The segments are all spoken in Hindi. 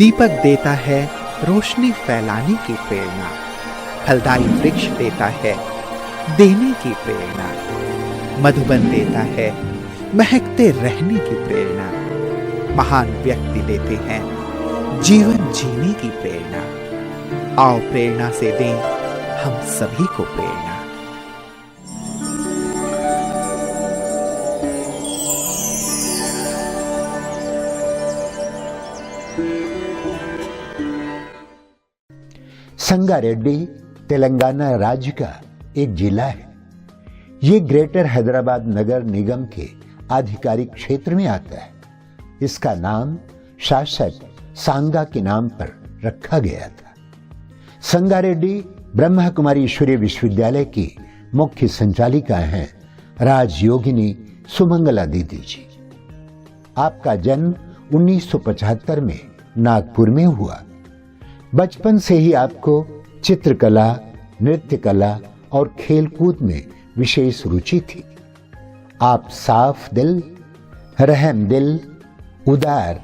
दीपक देता है रोशनी फैलाने की प्रेरणा, फलदायी वृक्ष देता है देने की प्रेरणा, मधुबन देता है महकते रहने की प्रेरणा, महान व्यक्ति देते हैं जीवन जीने की प्रेरणा। आओ प्रेरणा से दें हम सभी को प्रेरणा। संगारेड्डी तेलंगाना राज्य का एक जिला है। ये ग्रेटर हैदराबाद नगर निगम के आधिकारिक क्षेत्र में आता है। इसका नाम शासक सांगा के नाम पर रखा गया था। संगारेड्डी ब्रह्मा कुमारी ईश्वरीय विश्वविद्यालय की मुख्य संचालिका हैं राजयोगिनी सुमंगला दीदी जी। आपका जन्म 1975 में नागपुर में हुआ। बचपन से ही आपको चित्रकला, नृत्य कला और खेलकूद में विशेष रुचि थी। आप साफ दिल, रहमदिल, उदार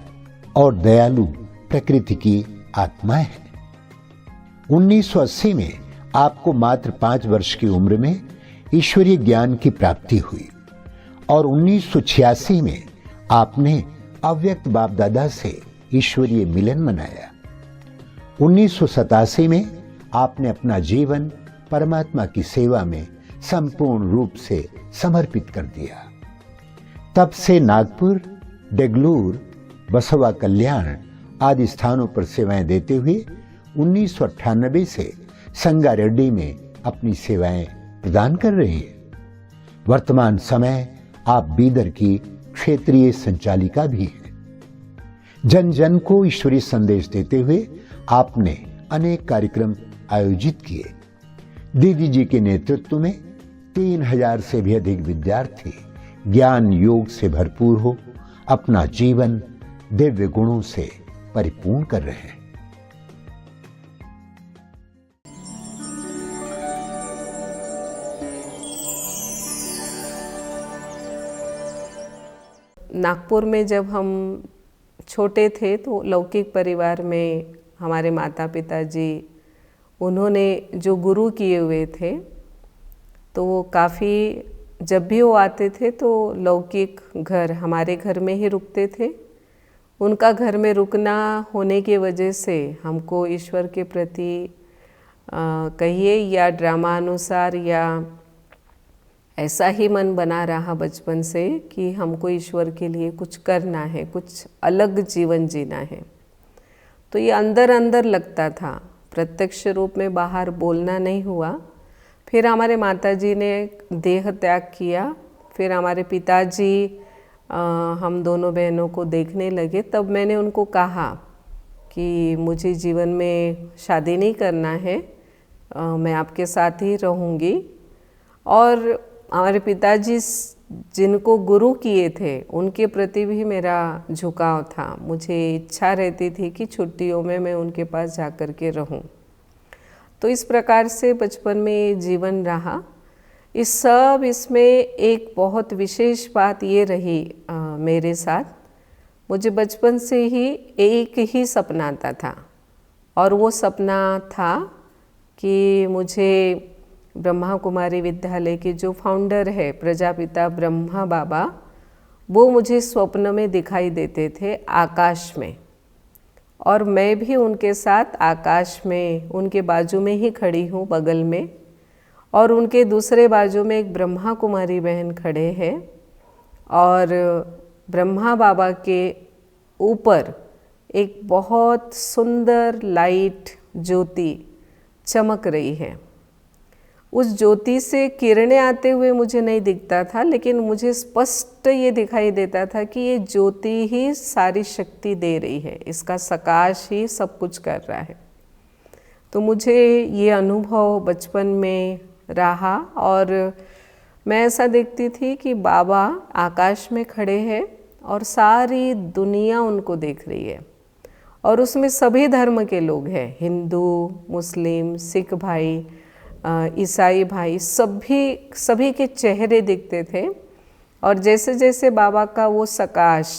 और दयालु प्रकृति की आत्मा हैं। 1980 में आपको मात्र 5 वर्ष की उम्र में ईश्वरीय ज्ञान की प्राप्ति हुई और 1986 में आपने अव्यक्त बाप दादा से ईश्वरीय मिलन मनाया। 1987 में आपने अपना जीवन परमात्मा की सेवा में संपूर्ण रूप से समर्पित कर दिया। तब से नागपुर, डेगलूर, बसवा कल्याण आदि स्थानों पर सेवाएं देते हुए 1998 से संगारेड्डी में अपनी सेवाएं प्रदान कर रहे हैं। वर्तमान समय आप बीदर की क्षेत्रीय संचालिका भी हैं। जन जन को ईश्वरीय संदेश देते हुए आपने अनेक कार्यक्रम आयोजित किए। दीदी जी के नेतृत्व में 3000 से भी अधिक विद्यार्थी ज्ञान योग से भरपूर हो अपना जीवन दिव्य गुणों से परिपूर्ण कर रहे हैं। नागपुर में जब हम छोटे थे तो लौकिक परिवार में हमारे माता पिता जी उन्होंने जो गुरु किए हुए थे तो वो काफ़ी, जब भी वो आते थे तो लौकिक घर हमारे घर में ही रुकते थे। उनका घर में रुकना होने की वजह से हमको ईश्वर के प्रति कहिए या ड्रामानुसार या ऐसा ही मन बना रहा बचपन से कि हमको ईश्वर के लिए कुछ करना है, कुछ अलग जीवन जीना है। तो ये अंदर अंदर लगता था, प्रत्यक्ष रूप में बाहर बोलना नहीं हुआ। फिर हमारे माताजी ने देह त्याग किया, फिर हमारे पिताजी हम दोनों बहनों को देखने लगे। तब मैंने उनको कहा कि मुझे जीवन में शादी नहीं करना है, मैं आपके साथ ही रहूँगी। और हमारे पिताजी जिनको गुरु किए थे उनके प्रति भी मेरा झुकाव था। मुझे इच्छा रहती थी कि छुट्टियों में मैं उनके पास जा कर के रहूं। तो इस प्रकार से बचपन में जीवन रहा। इसमें एक बहुत विशेष बात ये रही मेरे साथ, मुझे बचपन से ही एक ही सपना आता था और वो सपना था कि मुझे ब्रह्मा कुमारी विद्यालय के जो फाउंडर है प्रजापिता ब्रह्मा बाबा, वो मुझे स्वप्न में दिखाई देते थे आकाश में, और मैं भी उनके साथ आकाश में उनके बाजू में ही खड़ी हूँ बगल में, और उनके दूसरे बाजू में एक ब्रह्मा कुमारी बहन खड़े हैं और ब्रह्मा बाबा के ऊपर एक बहुत सुंदर लाइट ज्योति चमक रही है। उस ज्योति से किरणें आते हुए मुझे नहीं दिखता था, लेकिन मुझे स्पष्ट ये दिखाई देता था कि ये ज्योति ही सारी शक्ति दे रही है, इसका सकाश ही सब कुछ कर रहा है। तो मुझे ये अनुभव बचपन में रहा और मैं ऐसा देखती थी कि बाबा आकाश में खड़े हैं और सारी दुनिया उनको देख रही है, और उसमें सभी धर्म के लोग हैं, हिंदू, मुस्लिम, सिख भाई, ईसाई भाई, सभी के चेहरे दिखते थे। और जैसे जैसे बाबा का वो सकाश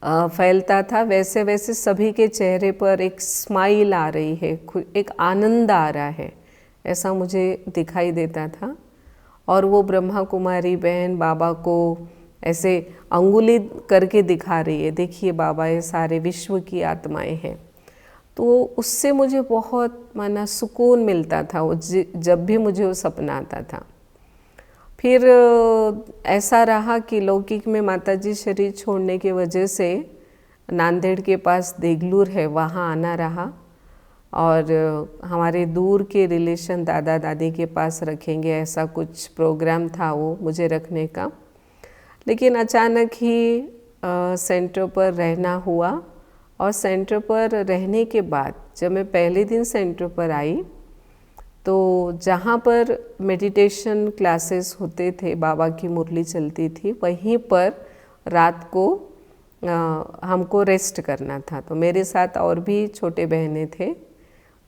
फैलता था, वैसे वैसे सभी के चेहरे पर एक स्माइल आ रही है, एक आनंद आ रहा है, ऐसा मुझे दिखाई देता था। और वो ब्रह्मा कुमारी बहन बाबा को ऐसे अंगुली करके दिखा रही है, देखिए बाबा ये सारे विश्व की आत्माएं हैं। तो उससे मुझे बहुत माना सुकून मिलता था वो जब भी मुझे वो सपना आता था। फिर ऐसा रहा कि लौकिक में माताजी शरीर छोड़ने की वजह से नांदेड़ के पास देगलूर है, वहाँ आना रहा। और हमारे दूर के रिलेशन दादा दादी के पास रखेंगे, ऐसा कुछ प्रोग्राम था वो मुझे रखने का। लेकिन अचानक ही सेंटर पर रहना हुआ। और सेंटर पर रहने के बाद जब मैं पहले दिन सेंटर पर आई तो जहाँ पर मेडिटेशन क्लासेस होते थे, बाबा की मुरली चलती थी, वहीं पर रात को हमको रेस्ट करना था। तो मेरे साथ और भी छोटे बहनें थे।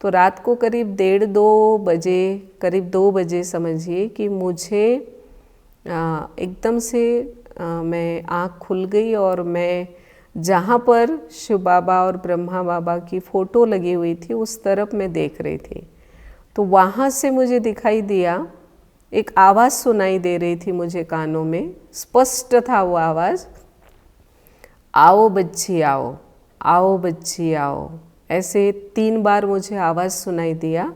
तो रात को करीब 1:30-2 बजे, करीब 2 बजे समझिए कि मुझे एकदम से मैं आँख खुल गई और मैं जहाँ पर शिव बाबा और ब्रह्मा बाबा की फ़ोटो लगी हुई थी उस तरफ मैं देख रही थी। तो वहाँ से मुझे दिखाई दिया, एक आवाज़ सुनाई दे रही थी मुझे कानों में, स्पष्ट था वो आवाज़, आओ बच्ची आओ, आओ बच्ची आओ। ऐसे 3 बार मुझे आवाज़ सुनाई दिया।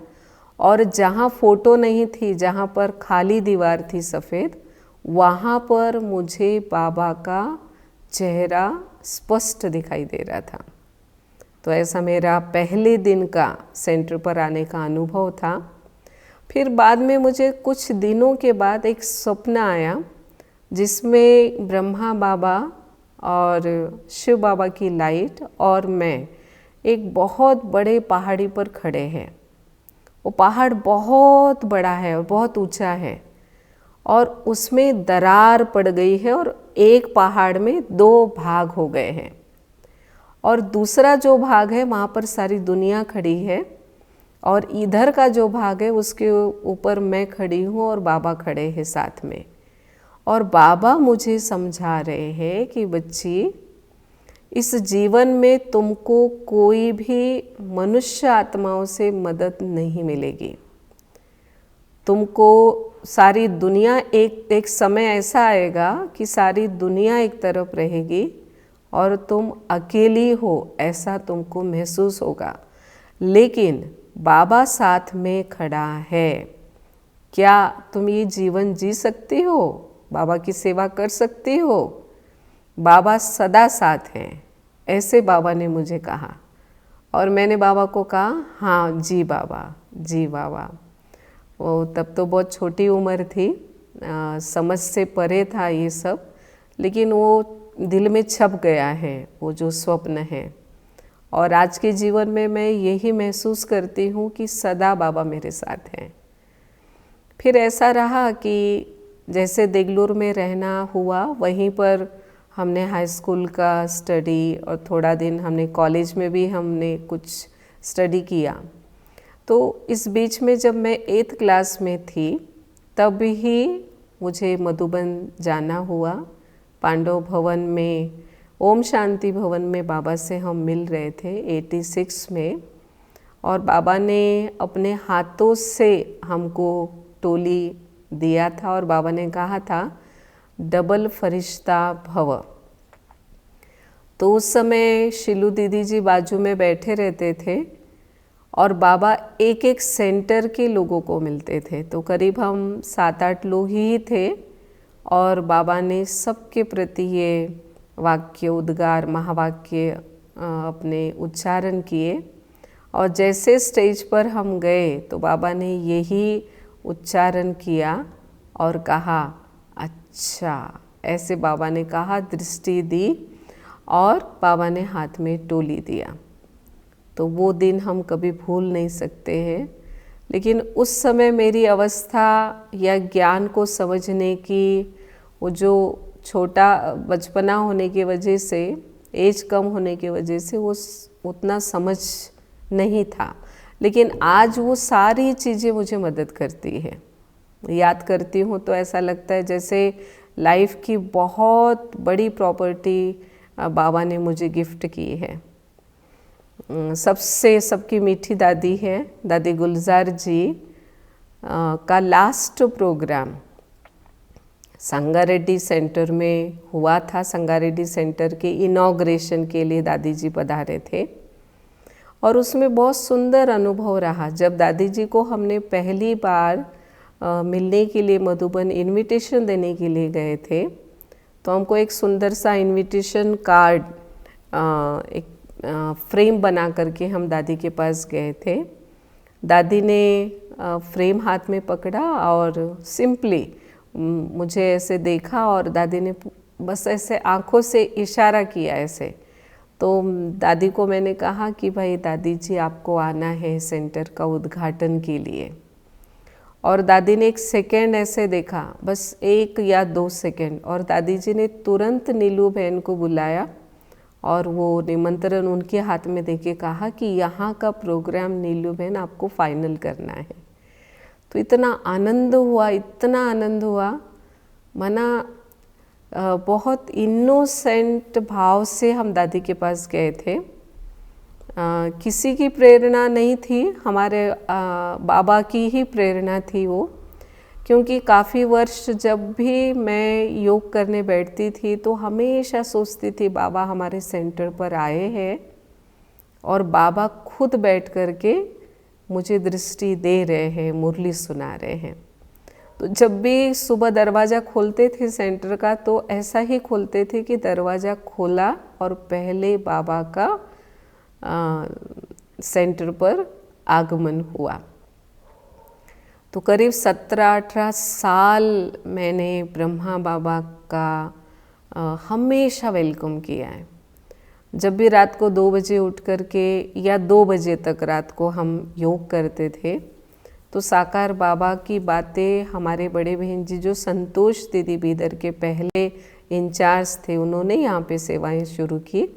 और जहाँ फ़ोटो नहीं थी, जहाँ पर खाली दीवार थी सफ़ेद, वहाँ पर मुझे बाबा का चेहरा स्पष्ट दिखाई दे रहा था। तो ऐसा मेरा पहले दिन का सेंटर पर आने का अनुभव था। फिर बाद में मुझे कुछ दिनों के बाद एक स्वप्न आया जिसमें ब्रह्मा बाबा और शिव बाबा की लाइट और मैं एक बहुत बड़े पहाड़ी पर खड़े हैं। वो पहाड़ बहुत बड़ा है और बहुत ऊंचा है और उसमें दरार पड़ गई है और एक पहाड़ में 2 भाग हो गए हैं और दूसरा जो भाग है वहाँ पर सारी दुनिया खड़ी है और इधर का जो भाग है उसके ऊपर मैं खड़ी हूँ और बाबा खड़े हैं साथ में। और बाबा मुझे समझा रहे हैं कि बच्ची, इस जीवन में तुमको कोई भी मनुष्य आत्माओं से मदद नहीं मिलेगी। तुमको सारी दुनिया एक समय ऐसा आएगा कि सारी दुनिया एक तरफ रहेगी और तुम अकेली हो, ऐसा तुमको महसूस होगा। लेकिन बाबा साथ में खड़ा है। क्या तुम ये जीवन जी सकती हो? बाबा की सेवा कर सकती हो? बाबा सदा साथ हैं, ऐसे बाबा ने मुझे कहा। और मैंने बाबा को कहा, हाँ जी बाबा, जी बाबा। वो तब तो बहुत छोटी उम्र थी, समझ से परे था ये सब, लेकिन वो दिल में छप गया है वो जो स्वप्न है। और आज के जीवन में मैं यही महसूस करती हूँ कि सदा बाबा मेरे साथ हैं। फिर ऐसा रहा कि जैसे देगलूर में रहना हुआ, वहीं पर हमने हाई स्कूल का स्टडी और थोड़ा दिन हमने कॉलेज में भी हमने कुछ स्टडी किया। तो इस बीच में जब मैं 8th क्लास में थी तब ही मुझे मधुबन जाना हुआ। पांडव भवन में, ओम शांति भवन में बाबा से हम मिल रहे थे 86 में। और बाबा ने अपने हाथों से हमको टोली दिया था और बाबा ने कहा था, डबल फरिश्ता भव। तो उस समय शिलू दीदी जी बाजू में बैठे रहते थे और बाबा एक एक सेंटर के लोगों को मिलते थे। तो करीब हम 7-8 लोग ही थे और बाबा ने सबके प्रति ये वाक्य, उद्गार, महावाक्य अपने उच्चारण किए। और जैसे स्टेज पर हम गए तो बाबा ने यही उच्चारण किया और कहा, अच्छा, ऐसे बाबा ने कहा, दृष्टि दी और बाबा ने हाथ में टोली दिया। तो वो दिन हम कभी भूल नहीं सकते हैं। लेकिन उस समय मेरी अवस्था या ज्ञान को समझने की, वो जो छोटा बचपना होने की वजह से, एज कम होने की वजह से वो उतना समझ नहीं था। लेकिन आज वो सारी चीज़ें मुझे मदद करती है। याद करती हूँ तो ऐसा लगता है जैसे लाइफ की बहुत बड़ी प्रॉपर्टी बाबा ने मुझे गिफ्ट की है। सबसे सबकी मीठी दादी है दादी गुलजार जी का लास्ट प्रोग्राम संगारेड्डी सेंटर में हुआ था। संगारेड्डी सेंटर के इनॉग्रेशन के लिए दादी जी पधारे थे और उसमें बहुत सुंदर अनुभव रहा। जब दादी जी को हमने पहली बार मिलने के लिए मधुबन इनविटेशन देने के लिए गए थे, तो हमको एक सुंदर सा इनविटेशन कार्ड एक फ्रेम बना करके हम दादी के पास गए थे। दादी ने फ्रेम हाथ में पकड़ा और सिंपली मुझे ऐसे देखा और दादी ने बस ऐसे आंखों से इशारा किया ऐसे। तो दादी को मैंने कहा कि भाई दादी जी आपको आना है सेंटर का उद्घाटन के लिए। और दादी ने एक सेकेंड ऐसे देखा, बस 1 या 2 सेकेंड, और दादी जी ने तुरंत नीलू बहन को बुलाया और वो निमंत्रण उनके हाथ में देके कहा कि यहाँ का प्रोग्राम नीलू बहन आपको फाइनल करना है। तो इतना आनंद हुआ, इतना आनंद हुआ, माना बहुत इनोसेंट भाव से हम दादी के पास गए थे। किसी की प्रेरणा नहीं थी, हमारे बाबा की ही प्रेरणा थी वो। क्योंकि काफ़ी वर्ष जब भी मैं योग करने बैठती थी तो हमेशा सोचती थी बाबा हमारे सेंटर पर आए हैं और बाबा खुद बैठ करके मुझे दृष्टि दे रहे हैं, मुरली सुना रहे हैं। तो जब भी सुबह दरवाज़ा खोलते थे सेंटर का तो ऐसा ही खोलते थे कि दरवाज़ा खोला और पहले बाबा का सेंटर पर आगमन हुआ। तो करीब 17-18 साल मैंने ब्रह्मा बाबा का हमेशा वेलकम किया है। जब भी रात को 2 बजे उठ कर के या 2 बजे तक रात को हम योग करते थे तो साकार बाबा की बातें हमारे बड़े बहन जी जो संतोष दीदी बीदर के पहले इंचार्ज थे, उन्होंने यहाँ पे सेवाएं शुरू की।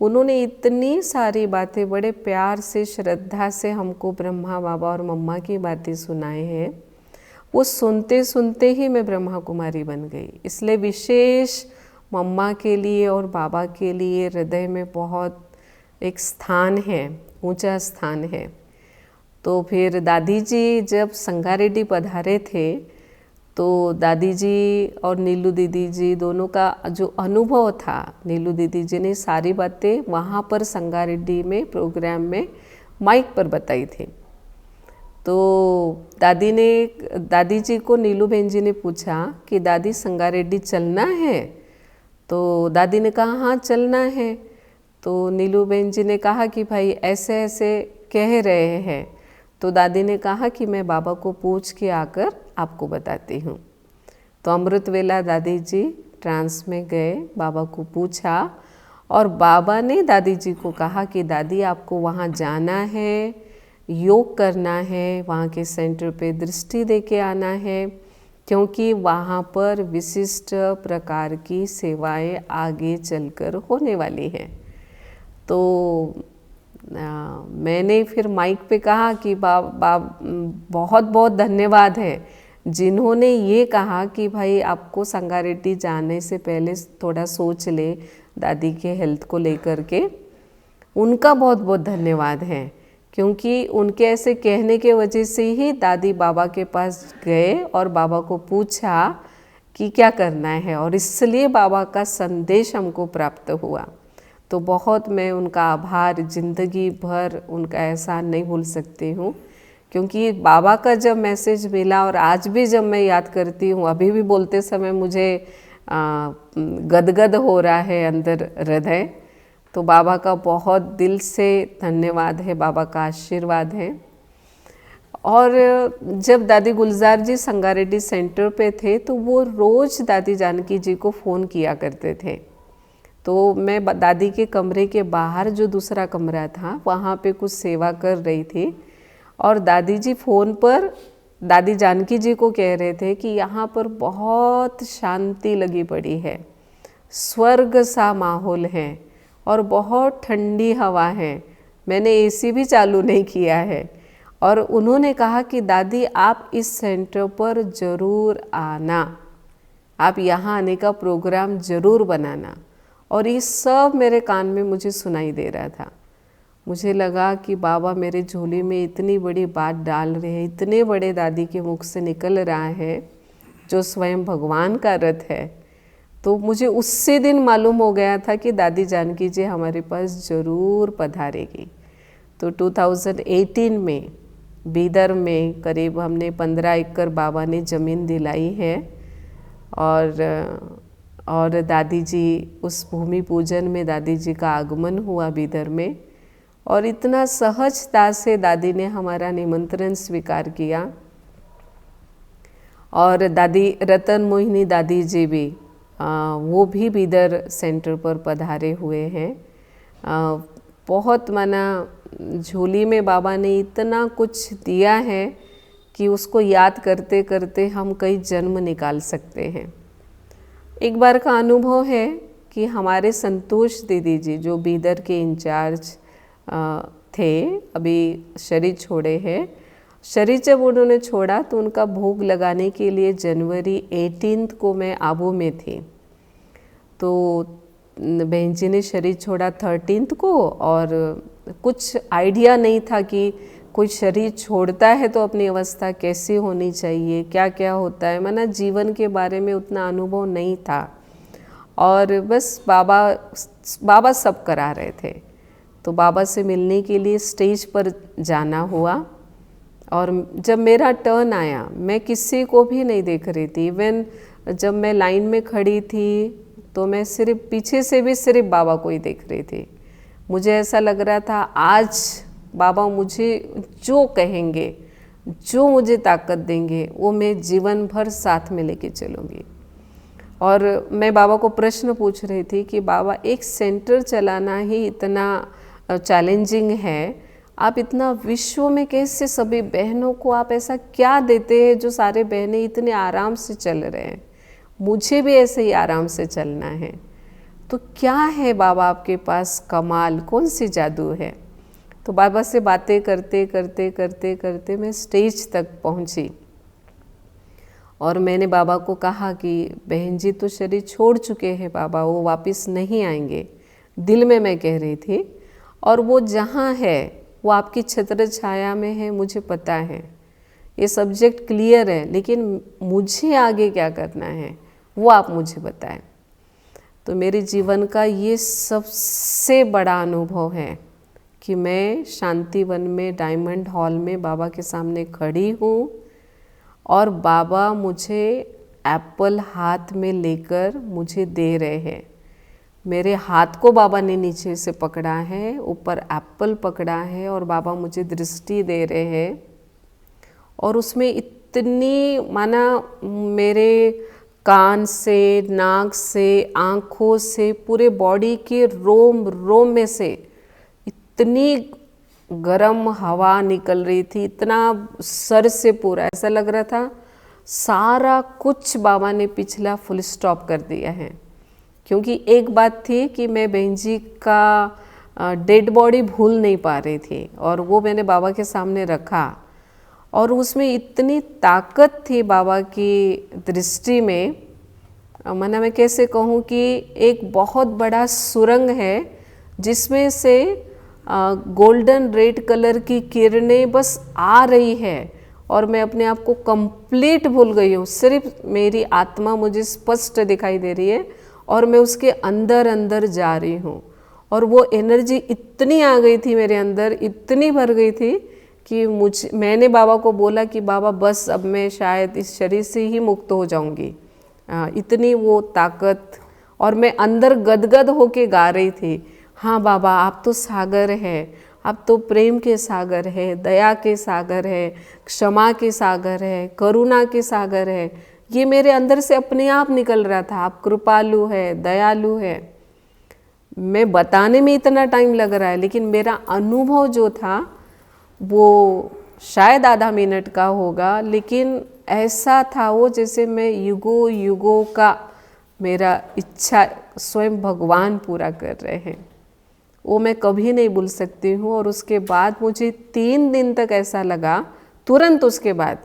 उन्होंने इतनी सारी बातें बड़े प्यार से श्रद्धा से हमको ब्रह्मा बाबा और मम्मा की बातें सुनाए हैं। वो सुनते सुनते ही मैं ब्रह्मा कुमारी बन गई। इसलिए विशेष मम्मा के लिए और बाबा के लिए हृदय में बहुत एक स्थान है, ऊंचा स्थान है। तो फिर दादी जी जब संगारेड्डी पधारे थे तो दादी जी और नीलू दीदी जी दोनों का जो अनुभव था, नीलू दीदी जी ने सारी बातें वहाँ पर संगारेड्डी में प्रोग्राम में माइक पर बताई थी। तो दादी जी को नीलू बहन जी ने पूछा कि दादी संगारेड्डी चलना है? तो दादी ने कहा हाँ चलना है। तो नीलू बहन जी ने कहा कि भाई ऐसे ऐसे कह रहे हैं। तो दादी ने कहा कि मैं बाबा को पूछ के आकर आपको बताती हूँ। तो अमृत वेला दादी जी ट्रांस में गए, बाबा को पूछा और बाबा ने दादी जी को कहा कि दादी आपको वहाँ जाना है, योग करना है, वहाँ के सेंटर पे दृष्टि दे के आना है, क्योंकि वहाँ पर विशिष्ट प्रकार की सेवाएं आगे चलकर होने वाली हैं। तो मैंने फिर माइक पे कहा कि बहुत बहुत धन्यवाद है जिन्होंने ये कहा कि भाई आपको संगारेड्डी जाने से पहले थोड़ा सोच ले दादी के हेल्थ को लेकर के। उनका बहुत बहुत धन्यवाद है, क्योंकि उनके ऐसे कहने के वजह से ही दादी बाबा के पास गए और बाबा को पूछा कि क्या करना है, और इसलिए बाबा का संदेश हमको प्राप्त हुआ। तो बहुत मैं उनका आभार, ज़िंदगी भर उनका एहसान नहीं भूल सकती हूँ, क्योंकि बाबा का जब मैसेज मिला और आज भी जब मैं याद करती हूँ, अभी भी बोलते समय मुझे गदगद हो रहा है अंदर हृदय। तो बाबा का बहुत दिल से धन्यवाद है, बाबा का आशीर्वाद है। और जब दादी गुलजार जी संगारेड्डी सेंटर पे थे तो वो रोज़ दादी जानकी जी को फ़ोन किया करते थे। तो मैं दादी के कमरे के बाहर जो दूसरा कमरा था वहाँ पे कुछ सेवा कर रही थी और दादी जी फ़ोन पर दादी जानकी जी को कह रहे थे कि यहाँ पर बहुत शांति लगी पड़ी है, स्वर्ग सा माहौल है और बहुत ठंडी हवा है। मैंने एसी भी चालू नहीं किया है। और उन्होंने कहा कि दादी आप इस सेंटर पर ज़रूर आना, आप यहाँ आने का प्रोग्राम ज़रूर बनाना। और ये सब मेरे कान में मुझे सुनाई दे रहा था। मुझे लगा कि बाबा मेरे झोले में इतनी बड़ी बात डाल रहे हैं, इतने बड़े दादी के मुख से निकल रहा है जो स्वयं भगवान का रथ है। तो मुझे उससे दिन मालूम हो गया था कि दादी जानकी जी हमारे पास ज़रूर पधारेगी। तो 2018 में बीदर में करीब हमने 15 एकड़ बाबा ने ज़मीन दिलाई है और दादी जी उस भूमि पूजन में दादी जी का आगमन हुआ बीदर में, और इतना सहजता से दादी ने हमारा निमंत्रण स्वीकार किया। और दादी रतन मोहिनी दादी जी भी वो भी बीदर सेंटर पर पधारे हुए हैं। बहुत माना झोली में बाबा ने इतना कुछ दिया है कि उसको याद करते करते हम कई जन्म निकाल सकते हैं। एक बार का अनुभव है कि हमारे संतोष दीदी जी जो बीदर के इंचार्ज थे, अभी शरीर छोड़े हैं। शरीर जब उन्होंने छोड़ा तो उनका भोग लगाने के लिए जनवरी 18 को मैं आबू में थी। तो बहन जी ने शरीर छोड़ा 13 को, और कुछ आइडिया नहीं था कि कोई शरीर छोड़ता है तो अपनी अवस्था कैसी होनी चाहिए, क्या क्या होता है, माना जीवन के बारे में उतना अनुभव नहीं था। और बस बाबा सब करा रहे थे। तो बाबा से मिलने के लिए स्टेज पर जाना हुआ, और जब मेरा टर्न आया मैं किसी को भी नहीं देख रही थी। इवन जब मैं लाइन में खड़ी थी तो मैं सिर्फ पीछे से भी सिर्फ बाबा को ही देख रही थी। मुझे ऐसा लग रहा था आज बाबा मुझे जो कहेंगे, जो मुझे ताकत देंगे, वो मैं जीवन भर साथ में लेके चलूँगी। और मैं बाबा को प्रश्न पूछ रही थी कि बाबा एक सेंटर चलाना ही इतना चैलेंजिंग है, आप इतना विश्व में कैसे सभी बहनों को आप ऐसा क्या देते हैं जो सारे बहनें इतने आराम से चल रहे हैं, मुझे भी ऐसे ही आराम से चलना है। तो क्या है बाबा आपके पास कमाल, कौन सी जादू है? तो बाबा से बातें करते करते करते करते मैं स्टेज तक पहुंची, और मैंने बाबा को कहा कि बहन जी तो शरीर छोड़ चुके हैं बाबा, वो वापस नहीं आएंगे। दिल में मैं कह रही थी, और वो जहाँ है वो आपकी छत्र छाया में है, मुझे पता है, ये सब्जेक्ट क्लियर है, लेकिन मुझे आगे क्या करना है वो आप मुझे बताएं। तो मेरे जीवन का ये सबसे बड़ा अनुभव है कि मैं शांतिवन में डायमंड हॉल में बाबा के सामने खड़ी हूँ, और बाबा मुझे एप्पल हाथ में लेकर मुझे दे रहे हैं। मेरे हाथ को बाबा ने नीचे से पकड़ा है, ऊपर एप्पल पकड़ा है, और बाबा मुझे दृष्टि दे रहे हैं। और उसमें इतनी माना मेरे कान से, नाक से, आँखों से, पूरे बॉडी के रोम रोम में से इतनी गरम हवा निकल रही थी, इतना सर से पूरा ऐसा लग रहा था सारा कुछ बाबा ने पिछला फुल स्टॉप कर दिया है। क्योंकि एक बात थी कि मैं बहन जी का डेड बॉडी भूल नहीं पा रही थी, और वो मैंने बाबा के सामने रखा, और उसमें इतनी ताकत थी बाबा की दृष्टि में। माना मैं कैसे कहूँ कि एक बहुत बड़ा सुरंग है जिसमें से गोल्डन रेड कलर की किरणें बस आ रही है, और मैं अपने आप को कंप्लीट भूल गई हूँ। सिर्फ मेरी आत्मा मुझे स्पष्ट दिखाई दे रही है, और मैं उसके अंदर अंदर जा रही हूँ। और वो एनर्जी इतनी आ गई थी मेरे अंदर, इतनी भर गई थी कि मैंने बाबा को बोला कि बाबा बस अब मैं शायद इस शरीर से ही मुक्त हो जाऊंगी, इतनी वो ताकत। और मैं अंदर गदगद होके गा रही थी, हाँ बाबा आप तो सागर है, आप तो प्रेम के सागर है, दया के सागर है, क्षमा के सागर है, करुणा के सागर है। ये मेरे अंदर से अपने आप निकल रहा था, आप कृपालु है, दयालु है। मैं बताने में इतना टाइम लग रहा है, लेकिन मेरा अनुभव जो था वो शायद आधा मिनट का होगा, लेकिन ऐसा था वो जैसे मैं युगों युगों का मेरा इच्छा स्वयं भगवान पूरा कर रहे हैं। वो मैं कभी नहीं भूल सकती हूँ। और उसके बाद मुझे 3 दिन तक ऐसा लगा, तुरंत उसके बाद,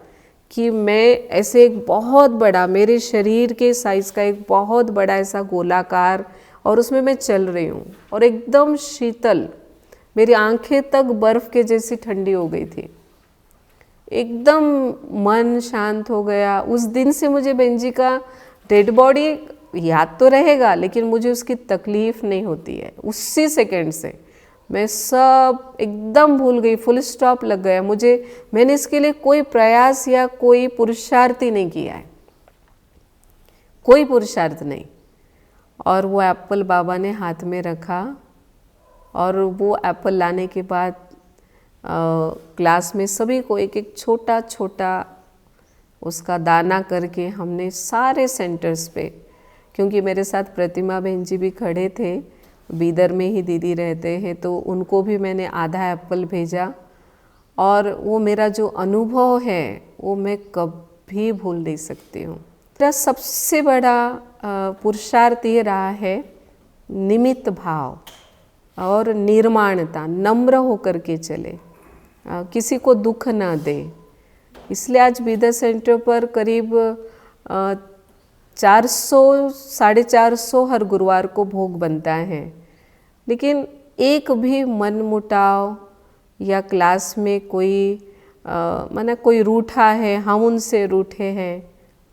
कि मैं ऐसे एक बहुत बड़ा, मेरे शरीर के साइज़ का एक बहुत बड़ा ऐसा गोलाकार और उसमें मैं चल रही हूँ और एकदम शीतल, मेरी आंखें तक बर्फ़ के जैसी ठंडी हो गई थी, एकदम मन शांत हो गया। उस दिन से मुझे बहन जी का डेड बॉडी याद तो रहेगा, लेकिन मुझे उसकी तकलीफ़ नहीं होती है। उसी सेकंड से मैं सब एकदम भूल गई, फुल स्टॉप लग गया मुझे। मैंने इसके लिए कोई प्रयास या कोई पुरुषार्थ ही नहीं किया है, कोई पुरुषार्थ नहीं। और वो एप्पल बाबा ने हाथ में रखा और वो एप्पल लाने के बाद क्लास में सभी को एक एक छोटा छोटा उसका दाना करके हमने सारे सेंटर्स पे, क्योंकि मेरे साथ प्रतिमा बहन जी भी खड़े थे, बीदर में ही दीदी रहते हैं, तो उनको भी मैंने आधा एप्पल भेजा। और वो मेरा जो अनुभव है वो मैं कभी भूल नहीं सकती हूँ। मेरा सबसे बड़ा पुरुषार्थ ये रहा है निमित्त भाव और निर्माणता, नम्र होकर के चले, किसी को दुख ना दे। इसलिए आज बीदर सेंटर पर करीब 400-450 हर गुरुवार को भोग बनता है, लेकिन एक भी मनमुटाव या क्लास में कोई माना कोई रूठा है, हम उनसे रूठे हैं,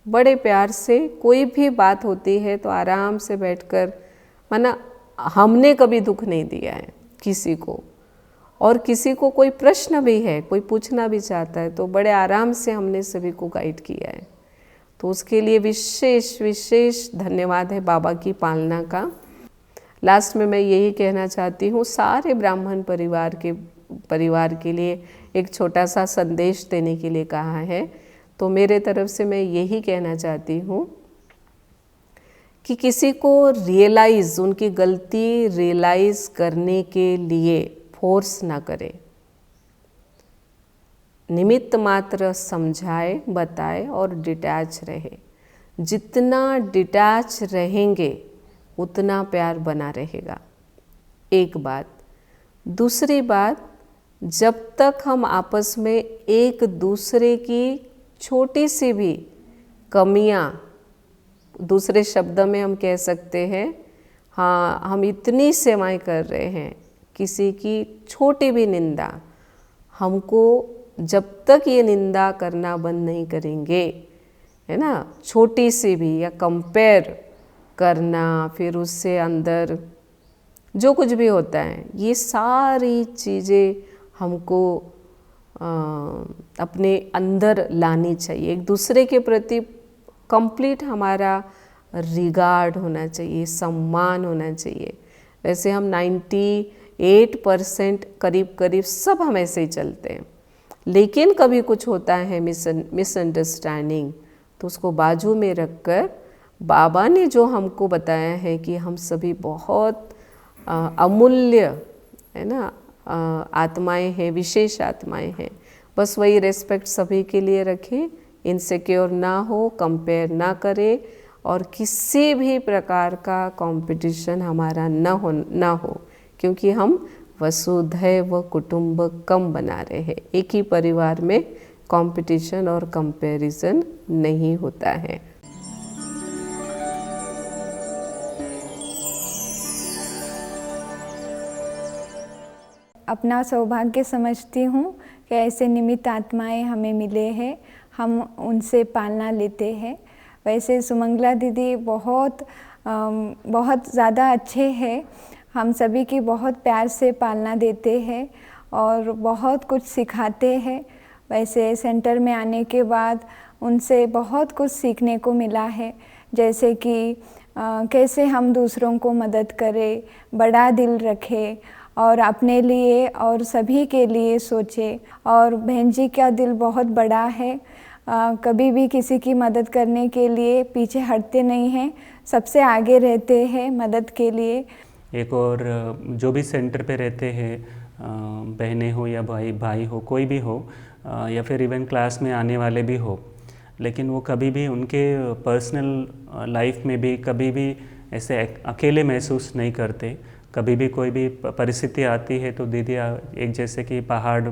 बड़े प्यार से कोई भी बात होती है तो आराम से बैठकर, माना हमने कभी दुख नहीं दिया है किसी को। और किसी को कोई प्रश्न भी है, कोई पूछना भी चाहता है, तो बड़े आराम से हमने सभी को गाइड किया है। तो उसके लिए विशेष विशेष धन्यवाद है बाबा की पालना का। लास्ट में मैं यही कहना चाहती हूँ, सारे ब्राह्मण परिवार के लिए एक छोटा सा संदेश देने के लिए कहा है। तो मेरे तरफ से मैं यही कहना चाहती हूँ कि किसी को रियलाइज़, उनकी गलती रियलाइज़ करने के लिए फोर्स ना करे, निमित्त मात्र समझाए, बताए और डिटैच रहे। जितना डिटैच रहेंगे उतना प्यार बना रहेगा। एक बात। दूसरी बात, जब तक हम आपस में एक दूसरे की छोटी सी भी कमियां, दूसरे शब्द में हम कह सकते हैं, हाँ हम इतनी सेवाएं कर रहे हैं, किसी की छोटी भी निंदा, हमको जब तक ये निंदा करना बंद नहीं करेंगे, है ना, छोटी सी भी, या कंपेयर करना, फिर उससे अंदर जो कुछ भी होता है, ये सारी चीज़ें हमको अपने अंदर लानी चाहिए। एक दूसरे के प्रति कंप्लीट हमारा रिगार्ड होना चाहिए, सम्मान होना चाहिए। वैसे हम 98% करीब सब हम ऐसे ही चलते हैं, लेकिन कभी कुछ होता है मिसअंडरस्टैंडिंग, तो उसको बाजू में रखकर बाबा ने जो हमको बताया है कि हम सभी बहुत अमूल्य, है ना, आत्माएं हैं, विशेष आत्माएं हैं, बस वही रेस्पेक्ट सभी के लिए रखें, इनसिक्योर ना हो, कंपेयर ना करें, और किसी भी प्रकार का कंपटीशन हमारा ना हो, क्योंकि हम वसुधैव कुटुंबकम बना रहे हैं। एक ही परिवार में कंपटीशन और कंपैरिजन नहीं होता है। अपना सौभाग्य समझती हूँ कि ऐसे निमित्त आत्माएं हमें मिले हैं, हम उनसे पालना लेते हैं। वैसे सुमंगला दीदी बहुत ज़्यादा अच्छे हैं, हम सभी की बहुत प्यार से पालना देते हैं और बहुत कुछ सिखाते हैं। वैसे सेंटर में आने के बाद उनसे बहुत कुछ सीखने को मिला है, जैसे कि कैसे हम दूसरों को मदद करें, बड़ा दिल रखें और अपने लिए और सभी के लिए सोचे। और बहन जी का दिल बहुत बड़ा है, कभी भी किसी की मदद करने के लिए पीछे हटते नहीं हैं, सबसे आगे रहते हैं मदद के लिए। एक और जो भी सेंटर पे रहते हैं, बहनें हो या भाई हो, कोई भी हो, या फिर इवन क्लास में आने वाले भी हो, लेकिन वो कभी भी उनके पर्सनल लाइफ में भी कभी भी ऐसे अकेले महसूस नहीं करते। कभी भी कोई भी परिस्थिति आती है तो दीदी एक जैसे कि पहाड़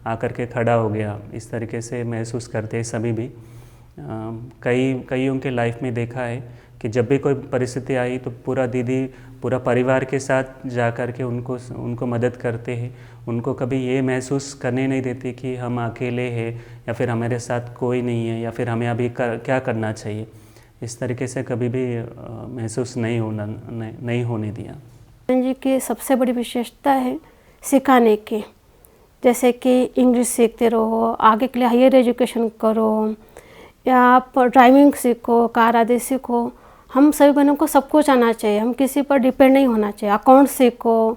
आकर के खड़ा हो गया, इस तरीके से महसूस करते हैं सभी भी। कई उनके लाइफ में देखा है कि जब भी कोई परिस्थिति आई तो पूरा दीदी पूरा परिवार के साथ जा कर के उनको मदद करते हैं। उनको कभी ये महसूस करने नहीं देते कि हम अकेले हैं या फिर हमारे साथ कोई नहीं है या फिर हमें अभी क्या करना चाहिए। इस तरीके से कभी भी महसूस नहीं होने दिया। जी की सबसे बड़ी विशेषता है सिखाने की, जैसे कि इंग्लिश सीखते रहो, आगे के लिए हायर एजुकेशन करो या आप ड्राइविंग सीखो, कार आदि सीखो। हम सभी बहनों को सब कुछ आना चाहिए, हम किसी पर डिपेंड नहीं होना चाहिए। अकाउंट सीखो,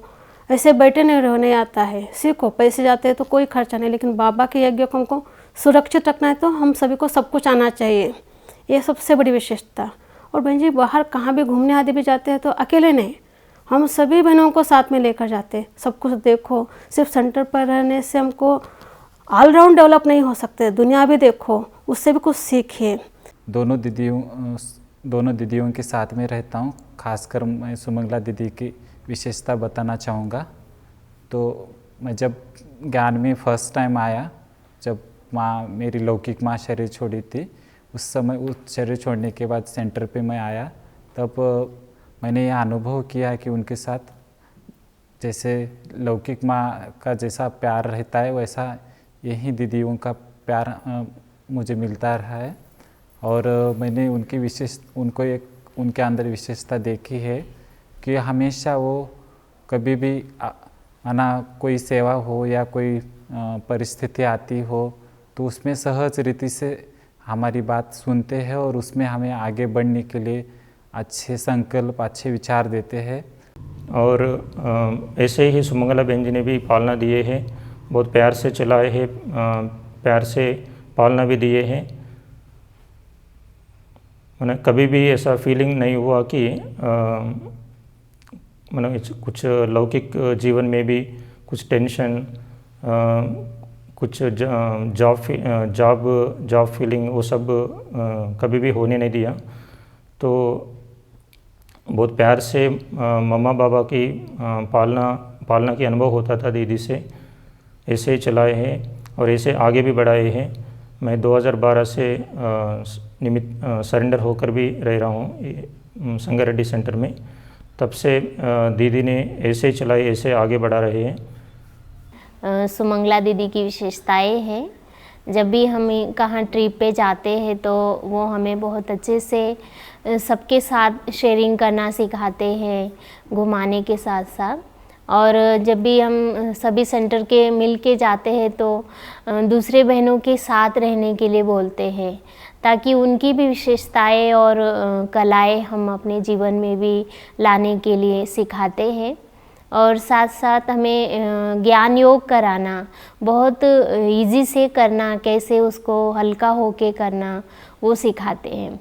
ऐसे बैठे नहीं रहने आता है, सीखो। पैसे जाते हैं तो कोई खर्चा नहीं, लेकिन बाबा के यज्ञ को हमको सुरक्षित रखना है तो हम सभी को सब कुछ आना चाहिए। ये सबसे बड़ी विशेषता। और बहन जी बाहर कहाँ भी घूमने आदि भी जाते हैं तो अकेले नहीं, हम सभी बहनों को साथ में लेकर जाते हैं। सब कुछ देखो, सिर्फ सेंटर पर रहने से हमको ऑलराउंड डेवलप नहीं हो सकते, दुनिया भी देखो, उससे भी कुछ सीखिए। दोनों दीदियों के साथ में रहता हूँ। खासकर मैं सुमंगला दीदी की विशेषता बताना चाहूँगा। तो मैं जब ज्ञान में फर्स्ट टाइम आया, जब माँ मेरी लौकिक माँ शरीर छोड़ी थी, उस समय उस शरीर छोड़ने के बाद सेंटर पे मैं आया, तब मैंने यह अनुभव किया कि उनके साथ जैसे लौकिक माँ का जैसा प्यार रहता है वैसा यही दीदियों का प्यार मुझे मिलता रहा है। और मैंने उनके अंदर विशेषता देखी है कि हमेशा वो कभी भी कोई सेवा हो या कोई परिस्थिति आती हो तो उसमें सहज रीति से हमारी बात सुनते हैं और उसमें हमें आगे बढ़ने के लिए अच्छे संकल्प, अच्छे विचार देते हैं। और ऐसे ही सुमंगला बहन जी ने भी पालना दिए हैं, बहुत प्यार से चलाए हैं, प्यार से पालना भी दिए हैं। मैंने कभी भी ऐसा फीलिंग नहीं हुआ कि मैंने कुछ लौकिक जीवन में भी कुछ टेंशन, कुछ जॉब फीलिंग, वो सब कभी भी होने नहीं दिया। तो बहुत प्यार से मम्मा बाबा की पालना की अनुभव होता था दीदी से। ऐसे ही चलाए हैं और ऐसे आगे भी बढ़ाए हैं। मैं 2012 से सरेंडर होकर भी रह रहा हूँ संगारेड्डी सेंटर में। तब से दीदी ने ऐसे ही चलाई, ऐसे आगे बढ़ा रहे हैं। सुमंगला दीदी की विशेषताएं हैं, जब भी हम कहाँ ट्रिप पे जाते हैं तो वो हमें बहुत अच्छे से सबके साथ शेयरिंग करना सिखाते हैं, घुमाने के साथ साथ। और जब भी हम सभी सेंटर के मिल के जाते हैं तो दूसरे बहनों के साथ रहने के लिए बोलते हैं, ताकि उनकी भी विशेषताएं और कलाएं हम अपने जीवन में भी लाने के लिए सिखाते हैं। और साथ साथ हमें ज्ञान योग कराना, बहुत इजी से करना, कैसे उसको हल्का होके करना, वो सिखाते हैं।